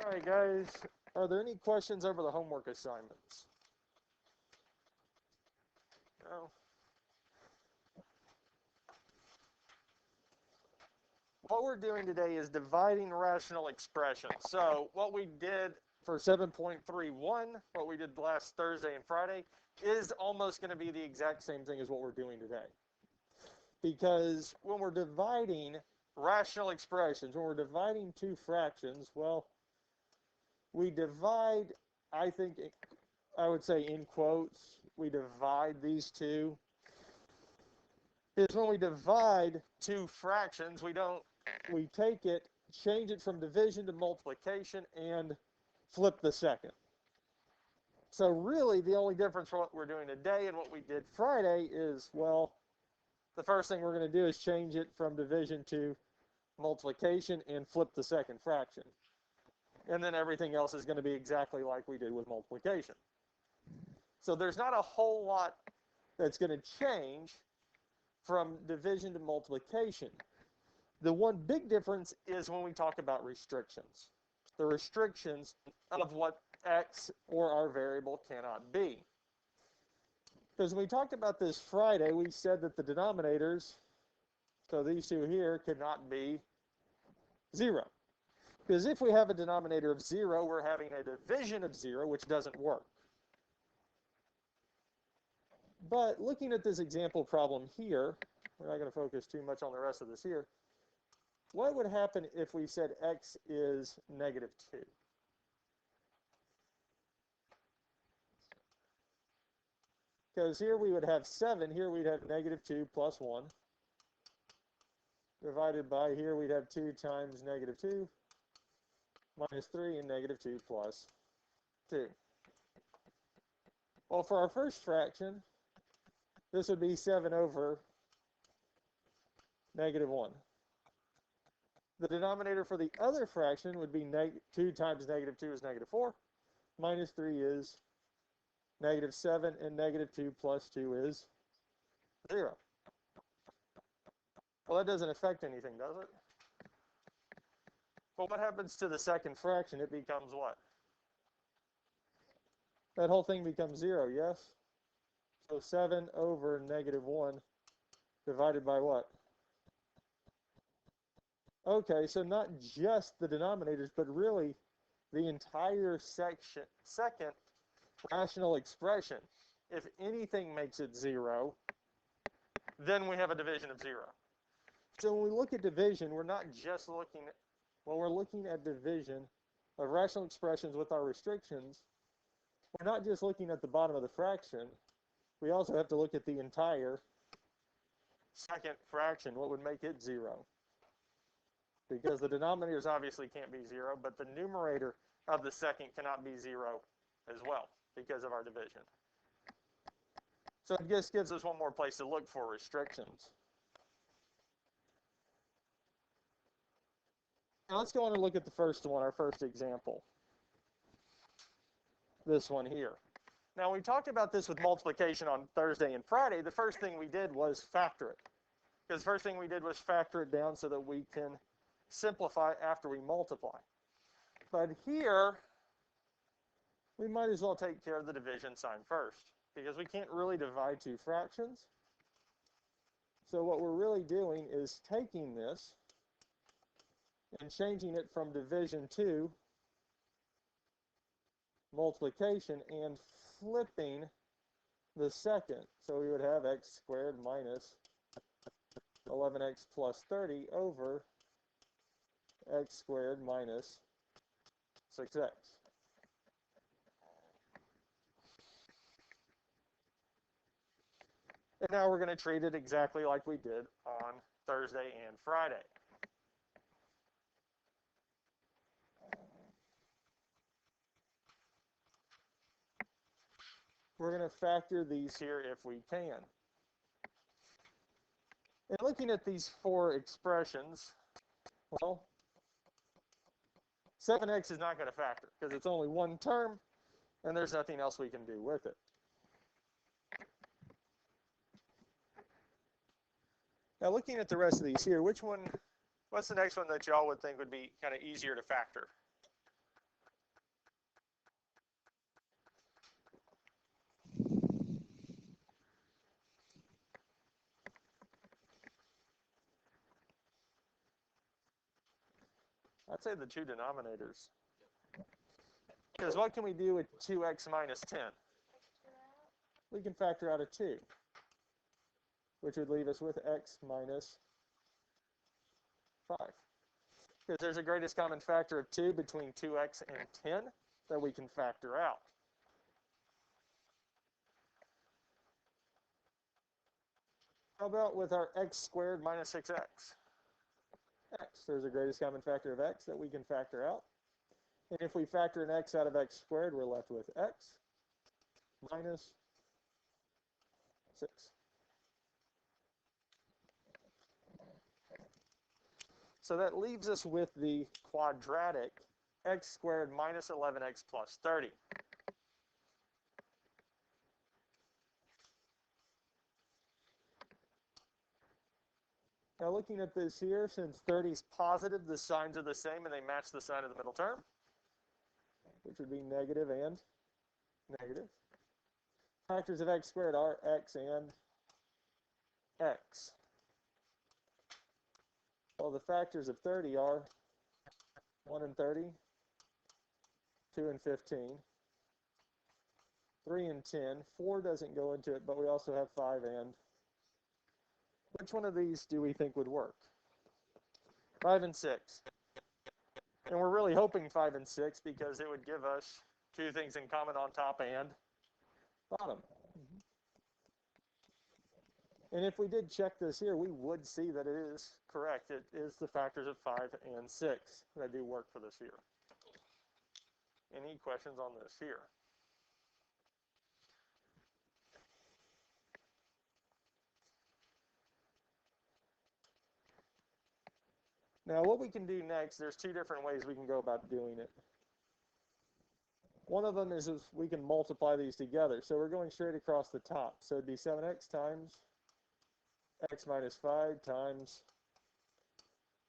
All right, guys, are there any questions over the homework assignments? No? What we're doing today is dividing rational expressions. So what we did for 7.31, what we did last Thursday and Friday, is almost going to be the exact same thing as what we're doing today. Because when we're dividing rational expressions, when we're dividing two fractions, well, we divide, I would say in quotes, we divide these two. Is when we divide two fractions, we take it, change it from division to multiplication, and flip the second. So really, the only difference from what we're doing today and what we did Friday is, well, the first thing we're going to do is change it from division to multiplication and flip the second fraction. And then everything else is going to be exactly like we did with multiplication. So there's not a whole lot that's going to change from division to multiplication. The one big difference is when we talk about restrictions. The restrictions of what x or our variable cannot be. Because when we talked about this Friday, we said that the denominators, so these two here, could not be 0. Because if we have a denominator of 0, we're having a division of 0, which doesn't work. But looking at this example problem here, we're not going to focus too much on the rest of this here. What would happen if we said x is negative 2? Because here we would have 7, here we'd have negative 2 plus 1, divided by here we'd have 2 times negative 2, minus 3, and negative 2 plus 2. Well, for our first fraction, this would be 7 over negative 1. The denominator for the other fraction would be 2 times negative 2 is negative 4, minus 3 is negative 7, and negative 2 plus 2 is 0. Well, that doesn't affect anything, does it? Well, what happens to the second fraction? It becomes what? That whole thing becomes 0, yes? So 7 over negative 1 divided by what? Okay, so not just the denominators, but really the entire second rational expression. If anything makes it 0, then we have a division of 0. So when we look at division, we're not just looking at, when we're looking at division of rational expressions with our restrictions, we're not just looking at the bottom of the fraction. We also have to look at the entire second fraction, what would make it 0. Because the denominators obviously can't be 0, but the numerator of the second cannot be 0 as well because of our division. So it just gives us one more place to look for restrictions. Now let's go on and look at the first one, our first example. This one here. Now we talked about this with multiplication on Thursday and Friday. The first thing we did was factor it. Because the first thing we did was factor it down so that we can simplify after we multiply. But here, we might as well take care of the division sign first, because we can't really divide two fractions. So what we're really doing is taking this and changing it from division to multiplication and flipping the second. So we would have x squared minus 11x plus 30 over x squared minus 6x. And now we're going to treat it exactly like we did on Thursday and Friday. We're going to factor these here if we can. And looking at these four expressions, well, 7x is not going to factor because it's only one term and there's nothing else we can do with it. Now looking at the rest of these here, what's the next one that y'all would think would be kind of easier to factor? I'd say the two denominators. Because what can we do with 2x minus 10? We can factor out a 2, which would leave us with x minus 5. Because there's a greatest common factor of 2 between 2x and 10 that we can factor out. How about with our x squared minus 6x? There's a greatest common factor of x that we can factor out. And if we factor an x out of x squared, we're left with x minus 6. So that leaves us with the quadratic x squared minus 11x plus 30. Now looking at this here, since 30 is positive, the signs are the same and they match the sign of the middle term, which would be negative and negative. Factors of x squared are x and x. Well, the factors of 30 are 1 and 30, 2 and 15, 3 and 10. 4 doesn't go into it, but we also have 5 and. Which one of these do we think would work? 5 and 6. And we're really hoping 5 and 6 because it would give us two things in common on top and bottom. And if we did check this here, we would see that it is correct. It is the factors of 5 and 6 that do work for this here. Any questions on this here? Now what we can do next, there's two different ways we can go about doing it. One of them is we can multiply these together. So we're going straight across the top. So it'd be 7x times x minus 5 times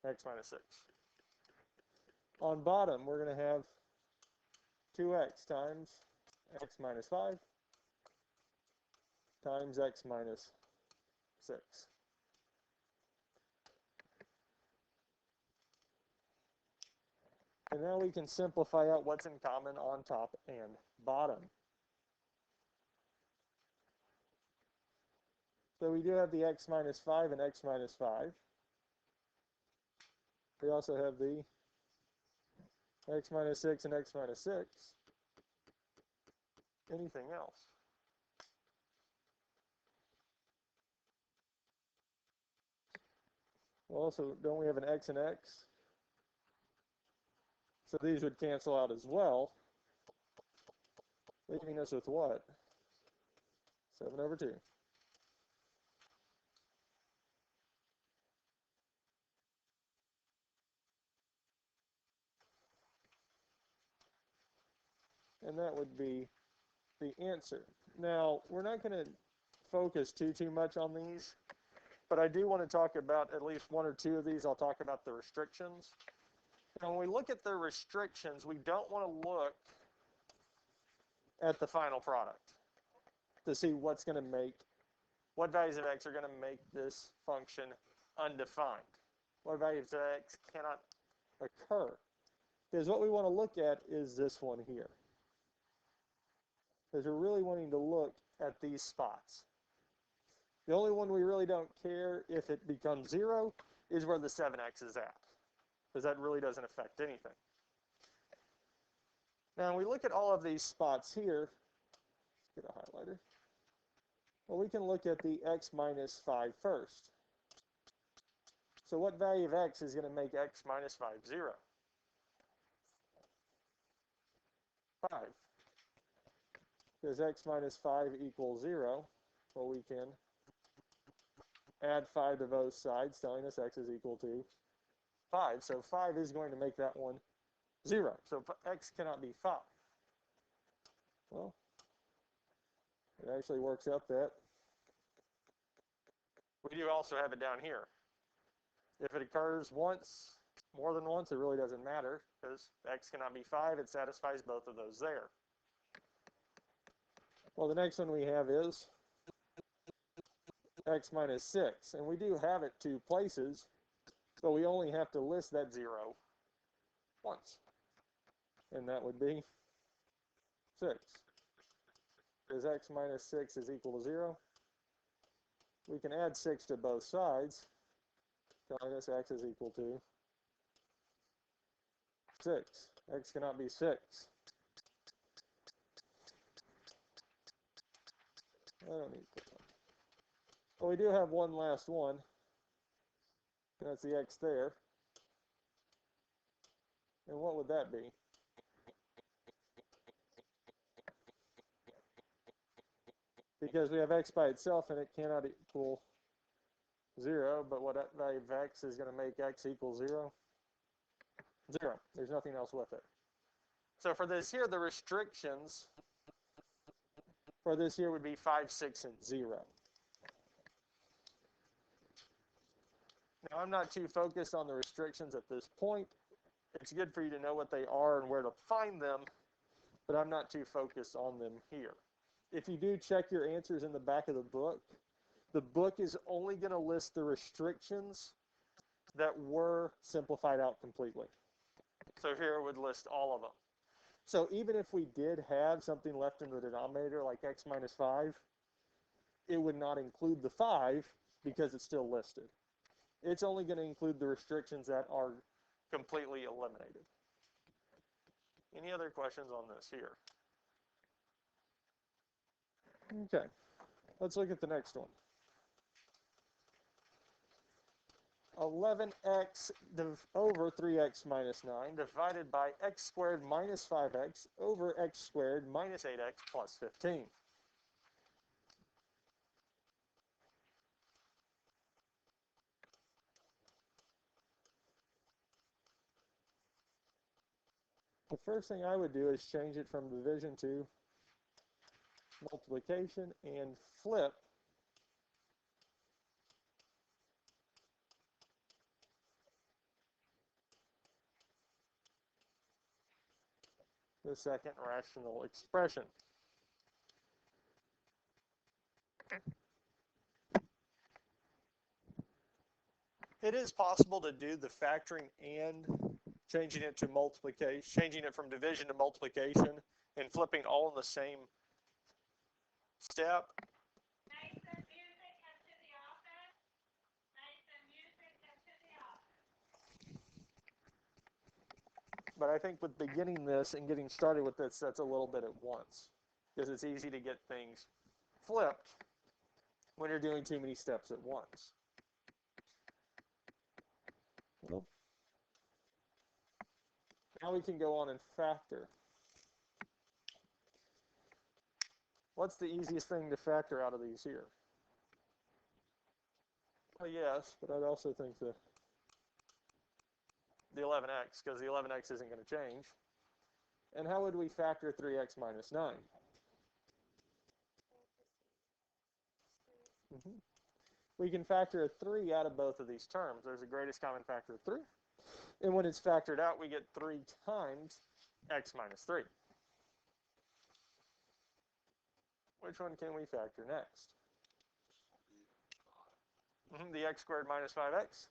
x minus 6. On bottom, we're going to have 2x times x minus 5 times x minus 6. And now we can simplify out what's in common on top and bottom. So we do have the x minus 5 and x minus 5. We also have the x minus 6 and x minus 6. Anything else? Well, so don't we have an x and x? So these would cancel out as well, leaving us with what? 7 over 2. And that would be the answer. Now, we're not going to focus too much on these, but I do want to talk about at least one or two of these. I'll talk about the restrictions. Now, when we look at the restrictions, we don't want to look at the final product to see what values of x are going to make this function undefined. What values of x cannot occur. Because what we want to look at is this one here. Because we're really wanting to look at these spots. The only one we really don't care if it becomes 0 is where the 7x is at. Because that really doesn't affect anything. Now, when we look at all of these spots here, let's get a highlighter. Well, we can look at the x minus 5 first. So what value of x is going to make x minus 5 0? 5. Because x minus 5 equals 0, well, we can add 5 to both sides, telling us x is equal to 5. So 5 is going to make that one 0. So x cannot be 5. Well, it actually works out that we do also have it down here. If it occurs once, more than once, it really doesn't matter because x cannot be 5. It satisfies both of those there. Well, the next one we have is x minus 6. And we do have it 2 places, but we only have to list that 0 once. And that would be 6. Is x minus 6 is equal to 0? We can add 6 to both sides, telling us x is equal to 6. X cannot be 6. I don't need to put one. Well, we do have one last one. That's the x there. And what would that be? Because we have x by itself and it cannot equal 0, but what value of x is going to make x equal 0? 0. There's nothing else with it. So for this here, the restrictions for this here would be 5, 6, and 0. Now, I'm not too focused on the restrictions at this point. It's good for you to know what they are and where to find them, but I'm not too focused on them here. If you do check your answers in the back of the book is only going to list the restrictions that were simplified out completely. So here it would list all of them. So even if we did have something left in the denominator like x minus 5, it would not include the 5 because it's still listed. It's only going to include the restrictions that are completely eliminated. Any other questions on this here? Okay, let's look at the next one. 11x over 3x minus 9 divided by x squared minus 5x over x squared minus 8x plus 15. The first thing I would do is change it from division to multiplication and flip the second rational expression. It is possible to do the factoring and changing it to multiplication, changing it from division to multiplication, and flipping all in the same step. But I think with beginning this and getting started with this, that's a little bit at once, because it's easy to get things flipped when you're doing too many steps at once. Well, now we can go on and factor. What's the easiest thing to factor out of these here? Well, yes, but I'd also think the 11x, because the 11x isn't going to change. And how would we factor 3x minus 9? We can factor a 3 out of both of these terms. There's a greatest common factor of 3. And when it's factored out, we get 3 times x minus 3. Which one can we factor next? The x squared minus 5x.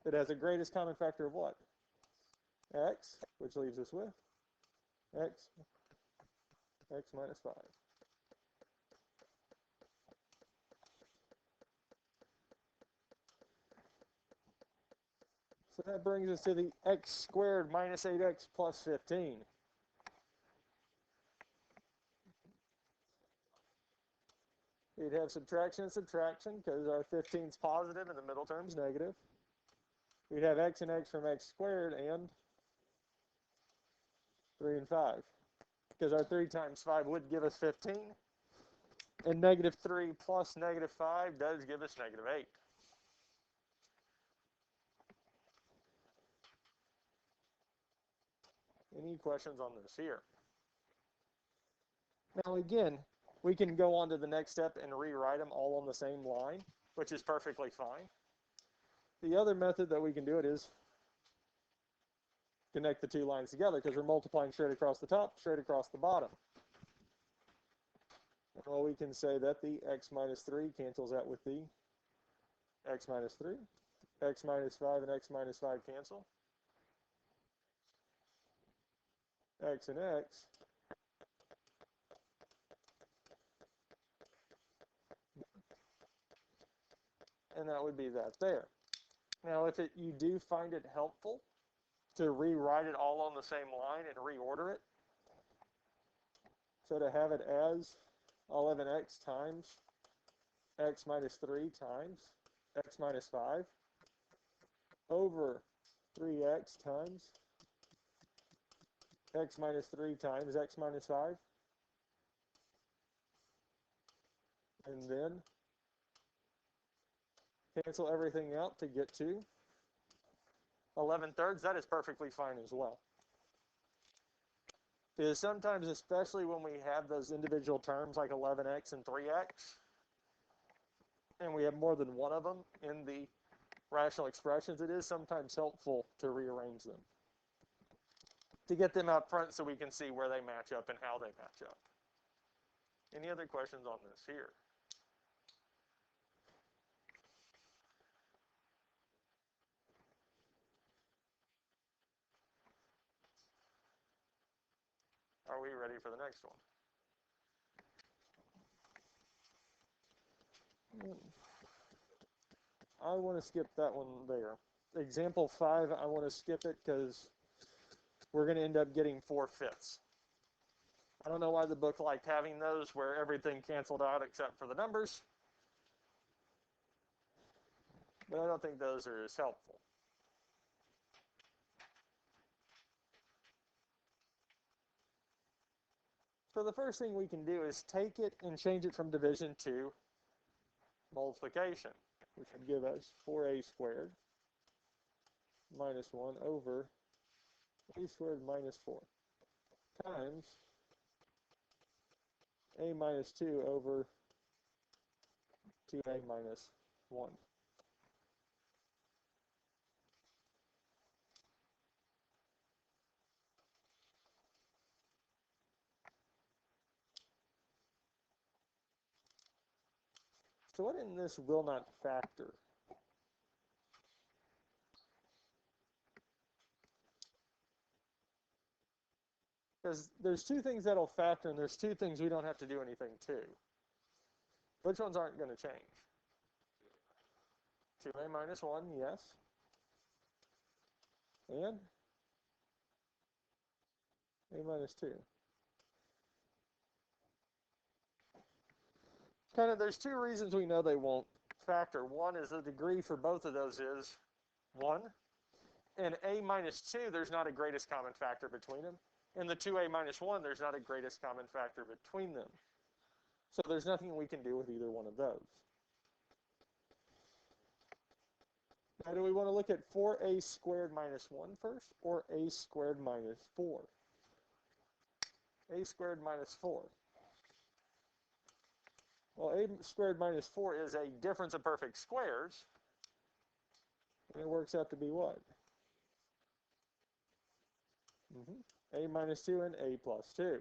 It has a greatest common factor of what? X, which leaves us with x minus 5. So that brings us to the x squared minus 8x plus 15. We'd have subtraction and subtraction because our 15 is positive and the middle term is negative. We'd have x and x from x squared and 3 and 5. Because our 3 times 5 would give us 15. And negative 3 plus negative 5 does give us negative 8. Any questions on this here? Now again, we can go on to the next step and rewrite them all on the same line, which is perfectly fine. The other method that we can do it is connect the two lines together because we're multiplying straight across the top, straight across the bottom. Well, we can say that the x minus 3 cancels out with the x minus 3. X minus 5 and x minus 5 cancel. x and x, and that would be that there. Now, if you do find it helpful to rewrite it all on the same line and reorder it, so to have it as 11x times x minus 3 times x minus 5 over 3x times x minus 3 times x minus 5, and then cancel everything out to get to 11/3, that is perfectly fine as well. Because sometimes, especially when we have those individual terms like 11x and 3x, and we have more than one of them in the rational expressions, it is sometimes helpful to rearrange them, to get them out front so we can see where they match up and how they match up. Any other questions on this here? Are we ready for the next one? I want to skip that one there. Example 5, I want to skip it because we're going to end up getting 4/5. I don't know why the book liked having those where everything canceled out except for the numbers, but I don't think those are as helpful. So the first thing we can do is take it and change it from division to multiplication, which would give us 4a squared minus 1 over a squared minus 4 times a minus 2 over 2a minus 1. So what in this will not factor? Because there's two things that'll factor, and there's two things we don't have to do anything to. Which ones aren't going to change? 2a minus 1, yes. And a minus 2. There's two reasons we know they won't factor. One is the degree for both of those is 1. And a minus 2, there's not a greatest common factor between them. And the 2a minus 1, there's not a greatest common factor between them. So there's nothing we can do with either one of those. Now, do we want to look at 4a squared minus 1 first, or a squared minus 4? A squared minus 4. Well, a squared minus 4 is a difference of perfect squares, and it works out to be what? A minus 2 and a plus 2.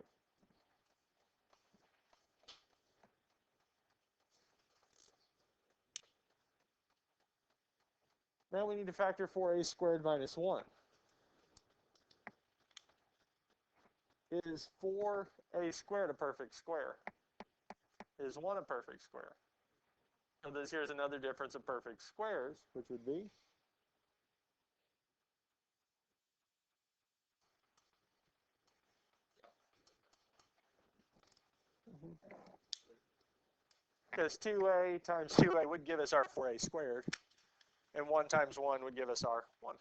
Now we need to factor 4a squared minus 1. Is 4a squared a perfect square? Is 1 a perfect square? So this here's another difference of perfect squares, which would be because 2a times 2a would give us our 4a squared, and 1 times 1 would give us our 1.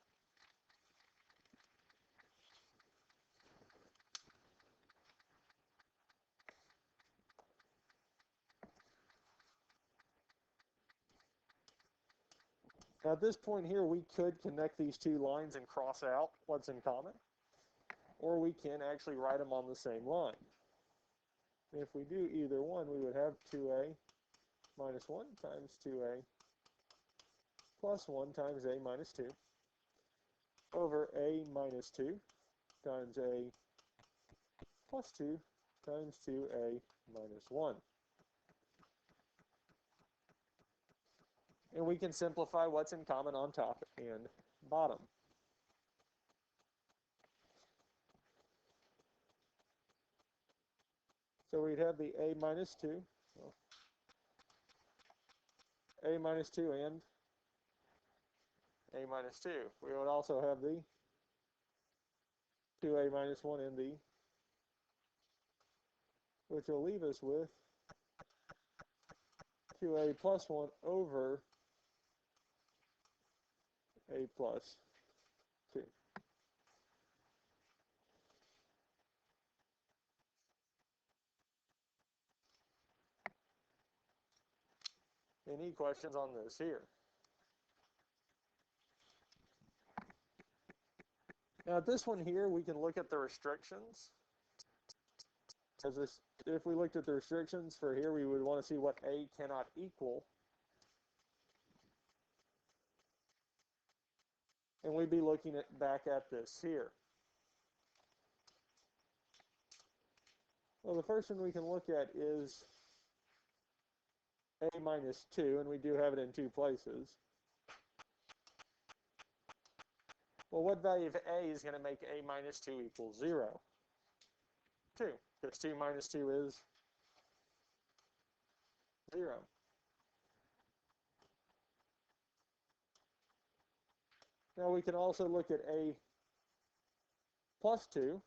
Now at this point here, we could connect these two lines and cross out what's in common, or we can actually write them on the same line. If we do either one, we would have 2a minus 1 times 2a plus 1 times a minus 2 over a minus 2 times a plus 2 times 2a minus 1. And we can simplify what's in common on top and bottom. So we'd have the a minus 2. Well, a minus 2 and a minus 2. We would also have the 2a minus 1 and the, which will leave us with 2a plus 1 over a plus 2. Any questions on this here? Now, at this one here, we can look at the restrictions. If we looked at the restrictions for here, we would want to see what a cannot equal. And we'd be looking back at this here. Well, the first one we can look at is a minus 2, and we do have it in 2 places. Well, what value of a is going to make a minus 2 equal 0? 2, because 2 minus 2 is 0. Now we can also look at a plus 2.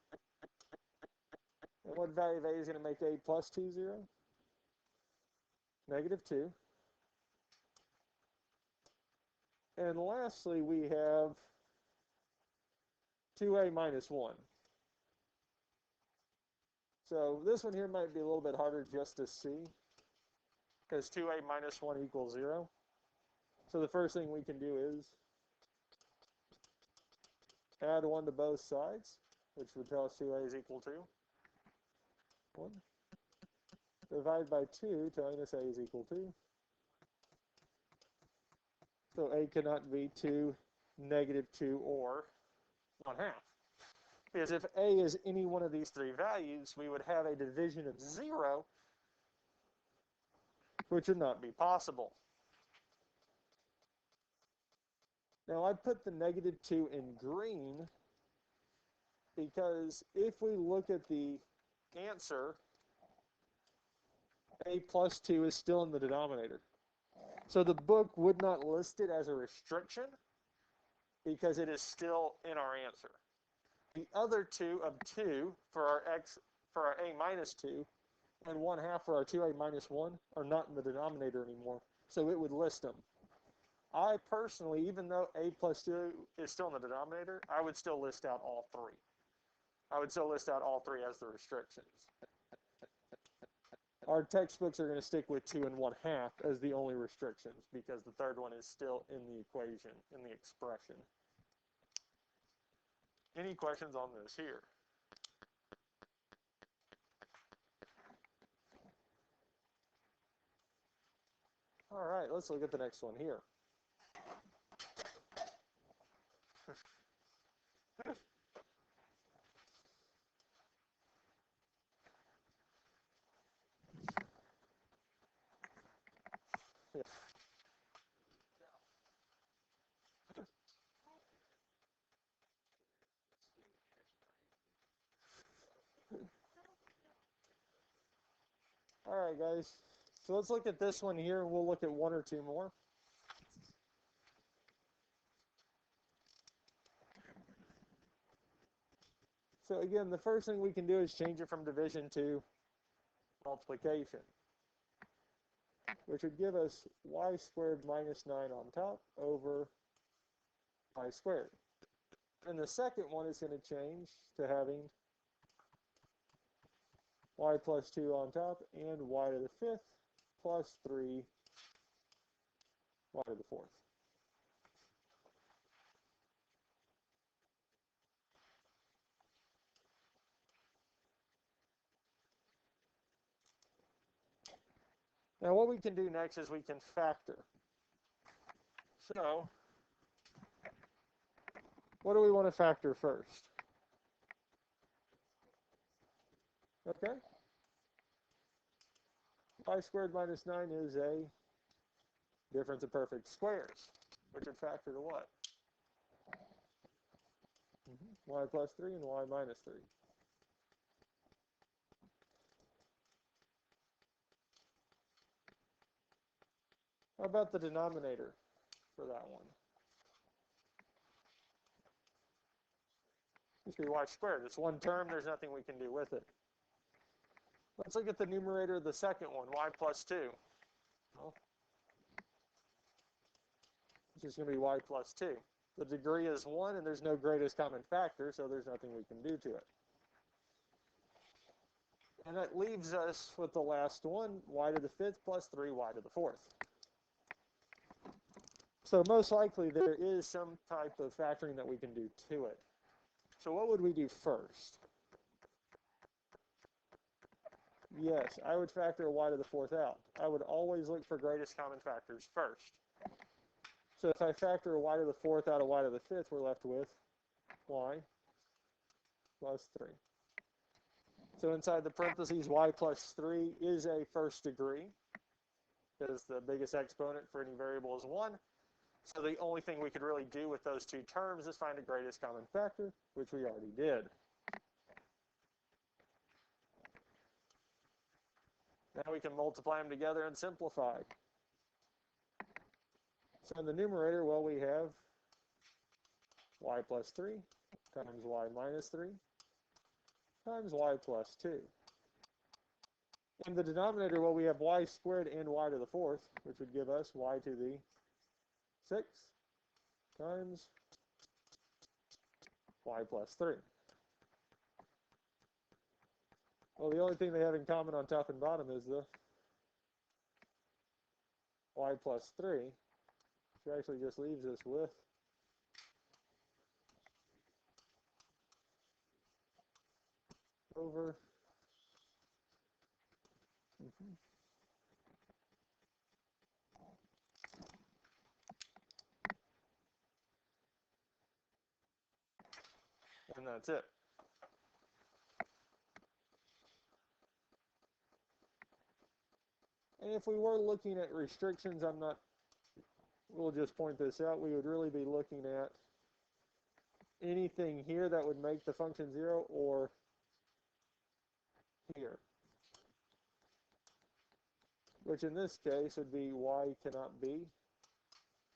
And what value of a is going to make a plus 2 0? Negative 2. And lastly, we have 2a minus 1. So this one here might be a little bit harder just to see, because 2a minus 1 equals 0. So the first thing we can do is add 1 to both sides, which would tell us 2a is equal to 1. Divide by 2, telling us a is equal to. So a cannot be 2, negative 2, or 1/2. Because if a is any one of these 3 values, we would have a division of 0, which would not be possible. Now I put the negative 2 in green because if we look at the answer, a plus 2 is still in the denominator. So the book would not list it as a restriction because it is still in our answer. The other 2 of 2 for our a minus 2 and 1/2 for our 2a minus 1 are not in the denominator anymore, so it would list them. I personally, even though a plus 2 is still in the denominator, I would still list out all 3. I would still list out all 3 as the restrictions. Our textbooks are going to stick with 2 and 1/2 as the only restrictions because the third one is still in the equation, in the expression. Any questions on this here? All right, let's look at the next one here. Yeah. All right, guys. So let's look at this one here, and we'll look at 1 or 2 more. So again, the first thing we can do is change it from division to multiplication, which would give us y squared minus 9 on top over y squared. And the second one is going to change to having y plus 2 on top and y to the 5th plus 3 y to the 4th. Now what we can do next is we can factor. So what do we want to factor first? Okay. Y squared minus 9 is a difference of perfect squares, which would factor to what? Y plus 3 and y minus 3. How about the denominator for that one? Just be y squared. It's one term. There's nothing we can do with it. Let's look at the numerator of the second one, y plus 2. Well, it's just going to be y plus 2. The degree is 1, and there's no greatest common factor, so there's nothing we can do to it. And that leaves us with the last one, y to the 5th plus 3y to the 4th. So most likely there is some type of factoring that we can do to it. So what would we do first? Yes, I would factor a y to the 4th out. I would always look for greatest common factors first. So if I factor a y to the 4th out of y to the 5th, we're left with y plus 3. So inside the parentheses, y plus 3 is a first degree, because the biggest exponent for any variable is 1. So the only thing we could really do with those two terms is find a greatest common factor, which we already did. Now we can multiply them together and simplify. So in the numerator, well, we have y plus 3 times y minus 3 times y plus 2. In the denominator, well, we have y squared and y to the 4th, which would give us y to the 6 times y plus 3. Well, the only thing they have in common on top and bottom is the y plus 3, which actually just leaves us with over and that's it. And if we were looking at restrictions, we'll just point this out, we would really be looking at anything here that would make the function 0 or here, which in this case would be y cannot be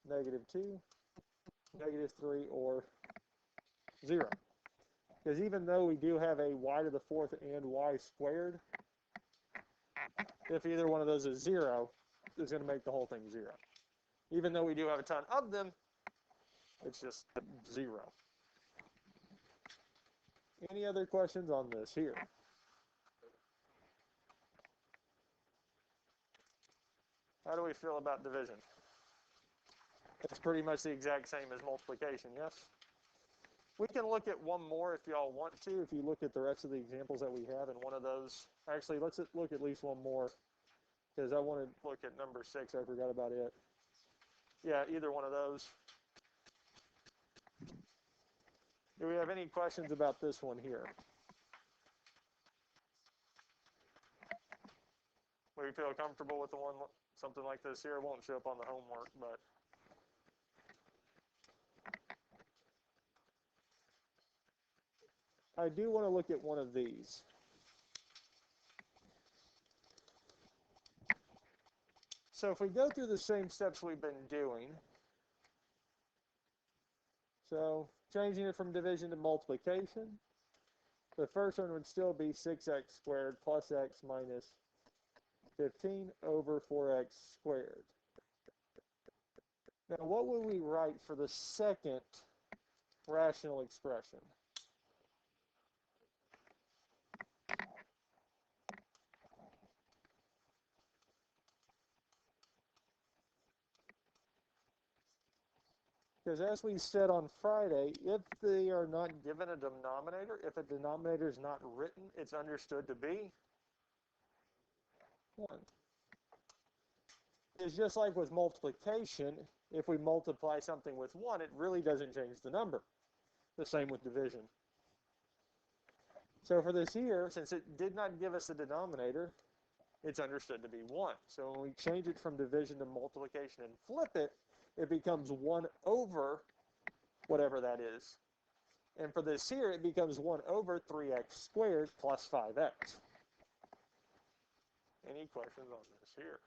-2, -3, or 0. Because even though we do have a y to the 4th and y squared, if either one of those is 0, it's going to make the whole thing 0. Even though we do have a ton of them, it's just 0. Any other questions on this here? How do we feel about division? It's pretty much the exact same as multiplication, yes? We can look at one more if y'all want to, if you look at the rest of the examples that we have, and one of those, actually, let's look at least one more, because I want to look at number 6, I forgot about it. Yeah, either one of those. Do we have any questions about this one here? We feel comfortable with the one, something like this here. It won't show up on the homework, but I do want to look at one of these. So if we go through the same steps we've been doing, so changing it from division to multiplication, the first one would still be 6x squared plus x minus 15 over 4x squared. Now what would we write for the second rational expression? Because as we said on Friday, if they are not given a denominator, if a denominator is not written, it's understood to be 1. It's just like with multiplication. If we multiply something with 1, it really doesn't change the number. The same with division. So for this here, since it did not give us a denominator, it's understood to be 1. So when we change it from division to multiplication and flip it, it becomes 1 over whatever that is. And for this here, it becomes 1 over 3x squared plus 5x. Any questions on this here?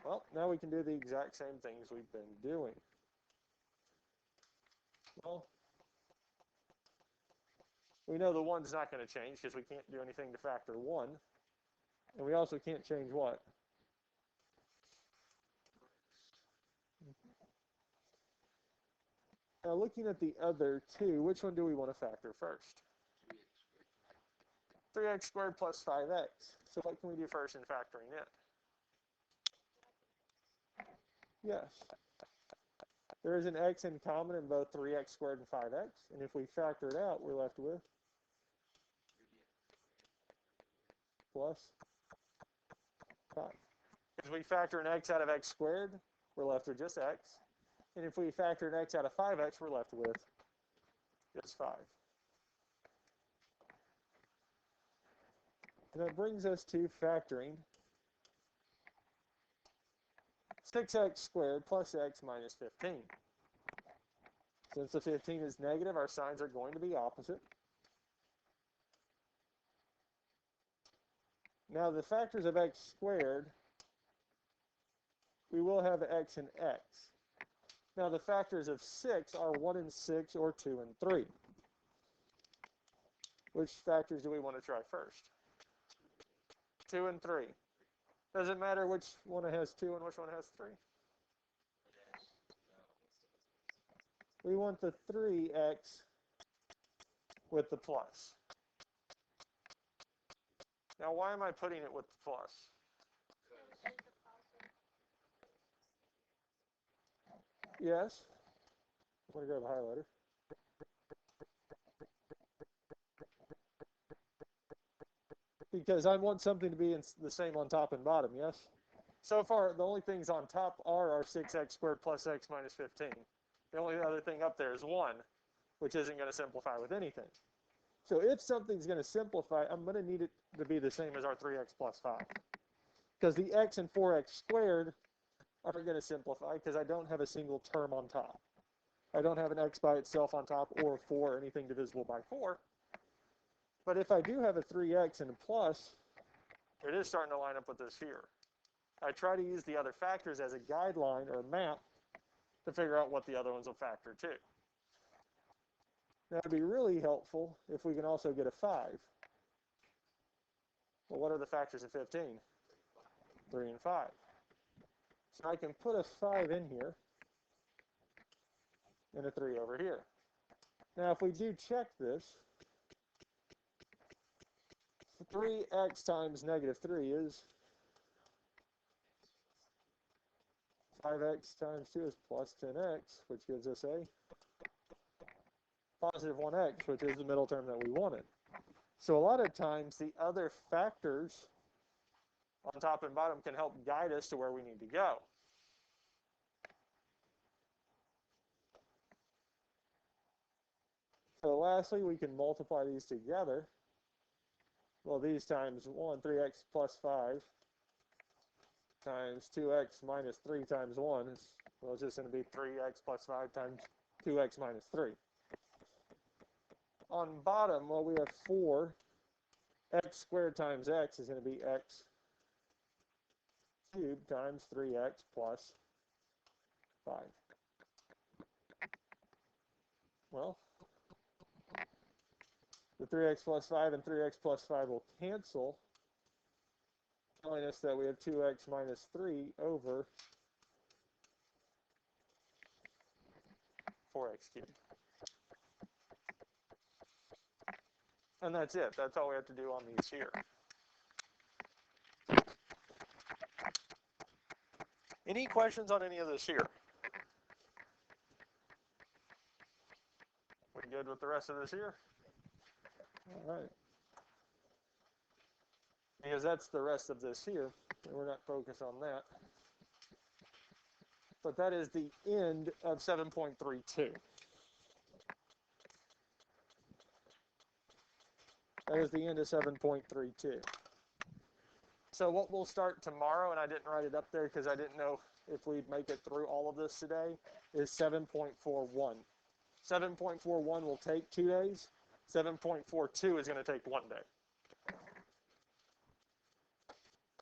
Well, now we can do the exact same things we've been doing. Well, we know the 1's not going to change because we can't do anything to factor 1. And we also can't change what? Now, looking at the other two, which one do we want to factor first? 3x squared plus 5x. So what can we do first in factoring it? Yes. There is an x in common in both 3x squared and 5x. And if we factor it out, we're left with plus 5. If we factor an x out of x squared, we're left with just x. And if we factor an x out of 5x, we're left with just 5. And that brings us to factoring 6x squared plus x minus 15. Since the 15 is negative, our signs are going to be opposite. Now, the factors of x squared, we will have x and x. Now, the factors of 6 are 1 and 6 or 2 and 3. Which factors do we want to try first? 2 and 3. Does it matter which one has 2 and which one has 3? We want the 3x with the plus. Now, why am I putting it with the plus? Yes. I'm going to grab a highlighter. Because I want something to be the same on top and bottom, yes? So far, the only things on top are our 6x squared plus x minus 15. The only other thing up there is 1, which isn't going to simplify with anything. So if something's going to simplify, I'm going to need it to be the same as our 3x plus 5. Because the x and 4x squared aren't going to simplify because I don't have a single term on top. I don't have an x by itself on top or a 4 or anything divisible by 4. But if I do have a 3x and a plus, it is starting to line up with this here. I try to use the other factors as a guideline or a map to figure out what the other ones will factor to. Now, it'd be really helpful if we can also get a 5. Well, what are the factors of 15? 3 and 5. So I can put a 5 in here and a 3 over here. Now, if we do check this, 3x times negative 3 is 5x times 2 is plus 10x, which gives us a positive 1x, which is the middle term that we wanted. So a lot of times the other factors on top and bottom can help guide us to where we need to go. So lastly, we can multiply these together. Well, these times 1, 3x plus 5 times 2x minus 3 times 1 is, well, it's just going to be 3x plus 5 times 2x minus 3. On bottom, well, we have 4. X squared times x is going to be x cubed times 3x plus 5. Well, the 3x plus 5 and 3x plus 5 will cancel, telling us that we have 2x minus 3 over 4x cubed. And that's it. That's all we have to do on these here. Any questions on any of this here? We good with the rest of this here? All right. Because that's the rest of this here, and we're not focused on that. But that is the end of 7.32. That is the end of 7.32. So what we'll start tomorrow, and I didn't write it up there because I didn't know if we'd make it through all of this today, is 7.41. 7.41 will take 2 days. 7.42 is going to take 1 day.